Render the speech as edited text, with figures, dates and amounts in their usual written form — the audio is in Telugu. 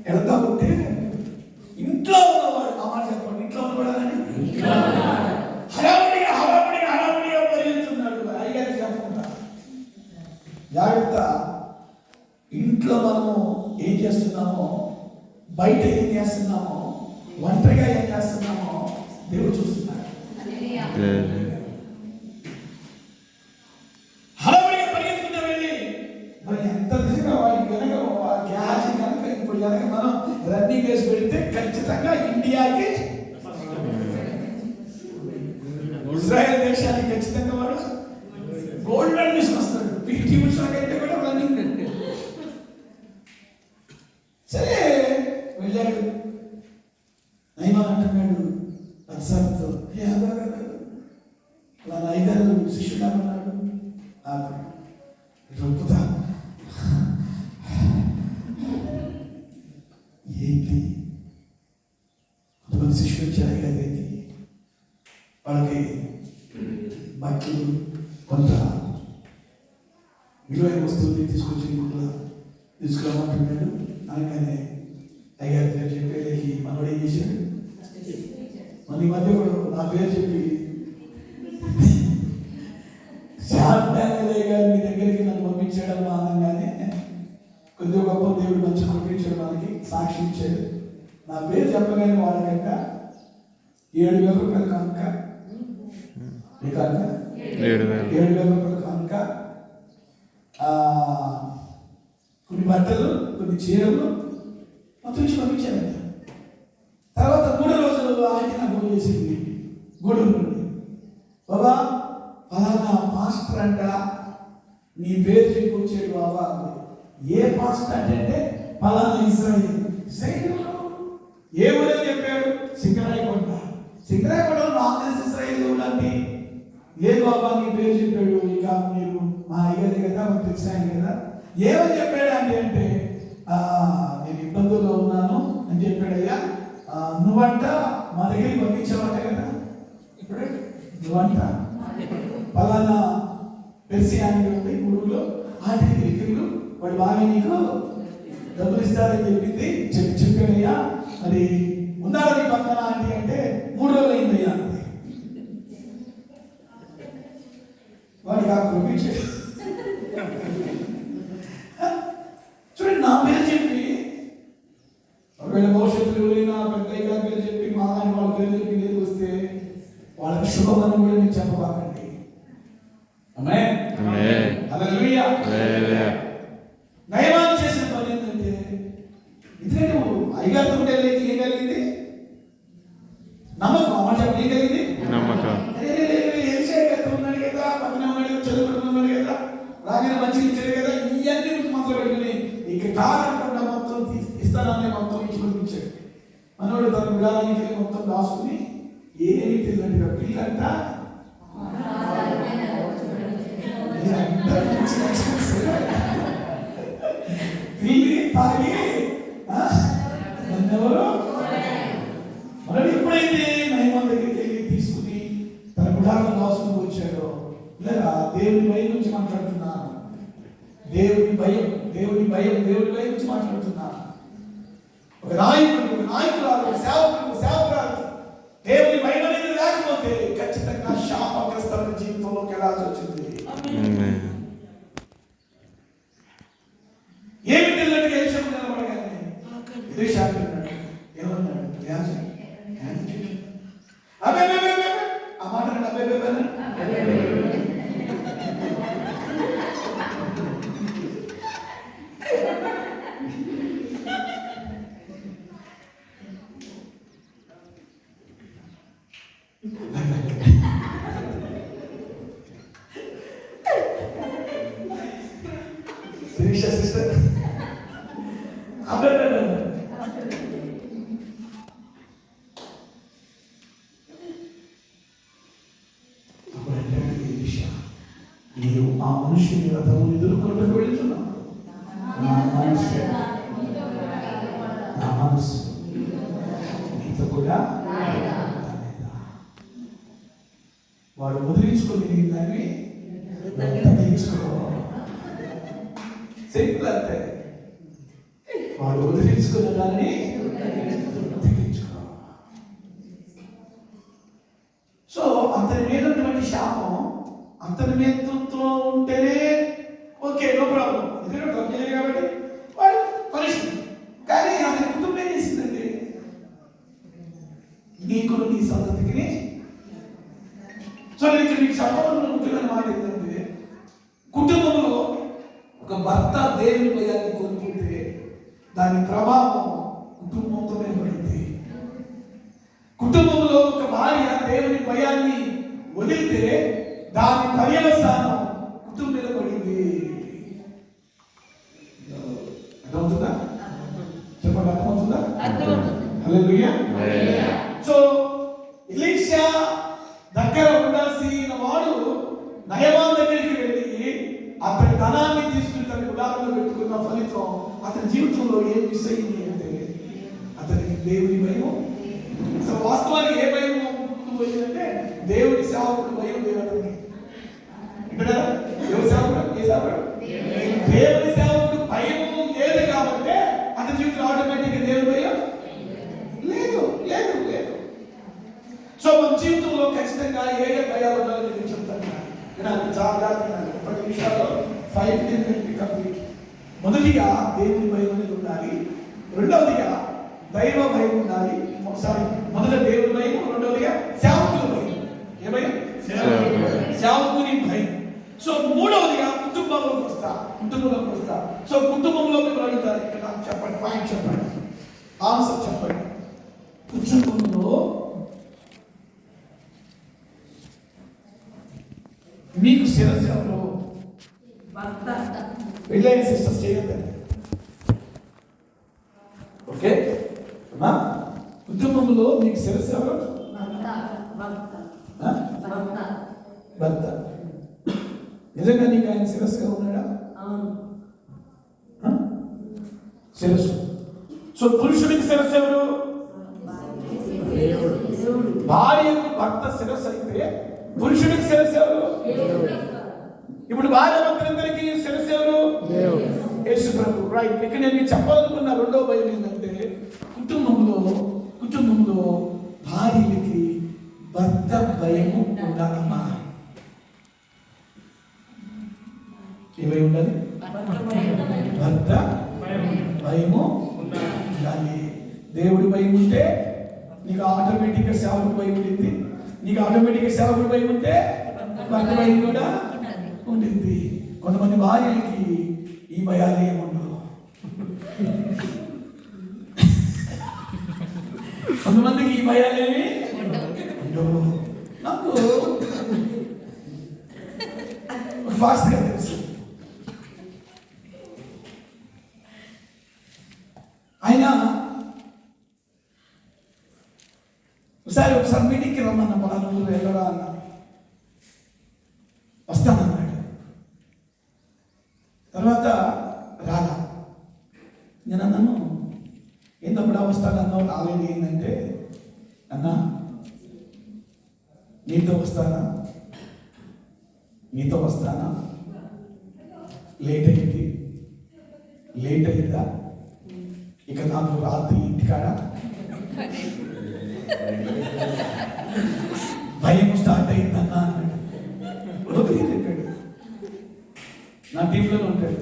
వెళ్తామంటే ఇంట్లో ఉన్నవాడు, ఆ మాట చెప్పండి, ఇంట్లో ఉన్నవాడని హడావుడిగా హడావుడిగా హడావుడిగా పరిగెత్తున్నాడు. అయ్యారు చెప్పకుండా జాగ్రత్త. ఇంట్లో మనము ఏం చేస్తున్నామో, బయట ఏం చేస్తున్నామో, ఒంటరిగా ఏం చేస్తున్నామో దేవుడు చూస్తున్నాడు. హడావుడిగా పరిగెత్తుకుంటూ వెళ్ళి మరి ఎంత నిజంగా వాడికి కనుక గ్యాస్ కనుక ఇప్పుడు కనుక మనం రన్నింగ్ వేసి పెడితే ఖచ్చితంగా ఇండియాకి, ఇజ్రాయెల్ దేశానికి ఖచ్చితంగా వాడు గోల్డ్ మెడల్ తీసుకొస్తాడు. పీటీ ఉషా కంటే కూడా రన్నింగ్. సరే వెళ్ళాడు. నయమాన్ అంటున్నాడు అన్సార్తో, అలా ఐదారు శిష్యుడు అన్నాడు, రొప్పుతా ఏంటి కొంతమంది శిష్యులు వచ్చారు కదేంటి, వాళ్ళకి బట్టలు కొంత విలువైన వస్తువుల్ని తీసుకొచ్చి తీసుకురామంటున్నాడు. అనగానే అయ్యారు పేరు చెప్పేది మనోడు ఏం చేశాడు, మన ఈ మధ్య కూడా నా పేరు చెప్పి గారు మీ దగ్గరికి నన్ను పంపించాడమ్మా అనగానే కొద్దిగా గొప్ప దేవుడు మంచి పంపించాడు, మనకి సాక్షి ఇచ్చాడు. నా పేరు చెప్పగానే వాళ్ళకంట 7,000 రూపాయలు కనుక, మీ కనుక 7,000 రూపాయలు కనుక, కొన్ని బట్టలు, కొన్ని చీరలు మొత్తం ఇచ్చి పంపించారంట. తర్వాత 3 రోజులు ఆయన నాకు ఫోన్ చేసింది గూడూరు నుండి, బాబా ఫలానా పాస్టర్ అంట నీ పేరు చెప్పి వచ్చాడు బాబా. ఏ పాస్టర్ అంటే ఫలానా ఇజ్రాయిల్. ఏ ఊరని చెప్పాడు? సింగరాయకొండ. సింగరాయకొండలో నాకు తెలిసి ఇజ్రాయిల్ ఊరండి. లేదు బాబా నీ పేరు చెప్పాడు, ఇక మీరు మా అయ్యది కదా, మాకు తెలిసాను కదా. ఏమని చెప్పాడు అండి అంటే నేను ఇబ్బందుల్లో ఉన్నాను అని చెప్పాడయ్యా. నువ్వంట మా దగ్గరికి పంపించావంట కదా, ఇప్పుడు నువ్వంట ఫలానా పెర్సియాని ఊళ్ళో ఆంటీ దగ్గరికి వాడు బాగా నీకు డబ్బులు ఇస్తారని చెప్పింది చెప్పాడయ్యా. మరి ఉన్నాడా నీ పక్కన ఆంటీ అంటే 3 రోజులు అయిందయ్యా అంటే వాడికి ఆ పంపించాడు. చూడండి, నా పేరు చెప్పి ఒకవేళ భవిష్యత్తులో ఎవరైనా పెద్దయ్య గారి పేరు చెప్పి మా ఆయన వాళ్ళ పేరు చెప్పి నేను వస్తే వాళ్ళకి శుభమని కూడా నేను చెప్పబాకండి. ఆమేన్. హల్లెలూయా. నయమాన్ చేసిన పని ఏంటంటే, ఎందుకంటే అయ్యగారితో ఉండేది ఏం కలిగింది? నమ్మకం. అమ్మ చెప్పండి, ఏం కలిగింది? నమ్మకం. ఏలిషాగారితో ఉన్నాడు కదా, పక్కన ఉన్నాడు కదా, చదువుకుంటున్నాడు కదా, రాగానే మంచిగా ఇచ్చాడు కదా, ఇవన్నీ మొత్తం పెట్టుకుని ఇక కాకుండా మొత్తం ఇస్తానని మొత్తం ఇచ్చి పంపించాడు. మనోడు తన విడానికి మొత్తం రాసుకుని ఏమి తెలియదు పిల్లంట పిల్లి తాగి నన్నెవరు మరి ఎప్పుడైతే నయమాన్ దగ్గరికి వెళ్ళి తీసుకుని తన గుడారం రాసుకుని వచ్చాడో, లేదా దేవుని భయం నుంచి మాట్లాడుతున్నాను, దేవుని భయం నుంచి మాట్లాడుతున్నాను. ఒక నాయకురాలు, ఒక సేవకురాలు దేవుని భయం అనేది లేకపోతే ఖచ్చితంగా శాపగ్రస్తమైన జీవితంలోకి వెళ్ళాల్సి వచ్చింది. ఏమి తెలియదు ఎలిషాకు నిలబడగానే ఎలీషాకు ఏమన్నాడు? ఆ మాట సిస్టర్ నీవు ఆ మనుషుని రథము ఎదుర్కొంటూ వెళుతున్నావు. నా మనసు నీతో కూడా వాడు వదిలించుకొని దాన్ని తగ్గించుకో. సింపుల్ అంతే. వాడు వదిలించుకో తెలుసుకున్న దానిని తగ్గించుకో. సో అతని మీద ఉన్నటువంటి శాపం అతని మీదతో ఉంటేనే ఓకే, నో ప్రాబ్లం, ఎందుకంటే తప్పు చేయలేదు కాబట్టి వాడు పనిష్మెంట్. కానీ అతని కుటుంబం ఏం చేసిందండి? నీకు నీ సంతతికి. సో నేను ఇక్కడ మీకు చెప్పాలని ముఖ్యమైన మాట ఏంటంటే, కుటుంబంలో ఒక భర్త దేవుని భయాన్ని కోల్పోతే దాని ప్రభావం కుటుంబంతో పడింది. కుటుంబంలో ఒక భార్య దేవుని భయాన్ని వదిలితే దాని పర్యవసానం కుటుంబం మీద పడింది. అర్థమవుతుందా? చెప్పండి, అర్థమవుతుందా? హల్లెలూయా. సో ఎలీషా దగ్గర ఉండాల్సిన వాడు నయమాన్ దగ్గరికి వెళ్ళి అతని ధనాన్ని తీసుకుని తన గుడారంలో పెట్టుకున్న ఫలితం అతని జీవితంలో ఏం మిస్ అయింది అంటే అతనికి దేవుని భయం. అసలు వాస్తవానికి ఏ భయం పోయిందంటే దేవుని సేవకుడు భయం లేదు అతనికి. ఇక్కడ దేవుని సేవకుడు దేవుని సేవకుడు భయం లేదు కాబట్టి అతని జీవితంలో ఆటోమేటిక్గా దేవుని భయం లేదు లేదు లేదు. సో మన జీవితంలో ఖచ్చితంగా ఏ భయాలు ఉండాలని నేను చెప్తాను. చాలా 10 నిమిషాల్లో 5 minutes కంప్లీట్. మొదటిగా దేవుని భయం అనేది ఉండాలి. రెండవదిగా దైవ భయం ఉండాలి. ఒకసారి మొదట దేవుని భయం, రెండవదిగా సేవకుల భయం. ఏ భయం? సేవకుని భయం. సో మూడవదిగా కుటుంబంలోకి వస్తా. సో కుటుంబంలో మీరు అడుగుతారు, ఇక్కడ నాకు చెప్పండి, పాయింట్ చెప్పండి, ఆన్సర్ చెప్పండి. కుటుంబంలో మీకు శిరస్సు ఎవరు? పెళ్ళైన సిస్టర్స్ చేయొద్దండి, ఓకే? కుటుంబంలో మీకు శిరస్సు ఎవరు? భర్త. నిజంగా నీకు ఆయన శిరస్సుగా ఉన్నాడా? శిరస్సు. సో పురుషుడికి శిరస్సు ఎవరు? భార్యకు భర్త శిరస్సు అయితే పురుషుడికి శిరస్సు ఎవరు? ఇప్పుడు భార్య భర్తలందరికీ శిరస్సు ఎవరు? యేసు ప్రభు. రైట్. ఇక్కడ నేను చెప్పాలనుకున్న రెండో భయం ఏంటంటే కుటుంబంలో భార్యలకి భర్త భయము ఉండాలమ్మా. ఏమై ఉండాలి? భర్త భయము ఉండాలి. దేవుడి భయం ఉంటే నీకు ఆటోమేటిక్గా సేవకుడి భయం ఉండింది. నీకు ఆటోమేటిక్గా సేవకుడి భయం ఉంటే భర్త భయం కూడా ఉండింది. కొంతమంది భార్యలకి ఈ భయాలు ఏముండవు. కొంతమందికి ఈ భయాలేమి ఉండవు. నాకు ఫాస్ట్గా తెలుసు. ఆయన ఒకసారి మీటింగ్కి రమ్మన్న, పలానా వెళ్ళరా అన్న. వస్తానన్నాడు. తర్వాత రాలా. నేను అన్నాను, ఏంటప్పుడు వస్తానన్నావు, రాలేదు. ఏంటంటే అన్నా నీతో వస్తానా లేట్ అయిందా ఇక నాకు రాత్రి ఇంటికాడ భయం స్టార్ట్ అయిందన్నా అన్నాడు. చెప్పాడు. నా టీంలోనే ఉంటాడు.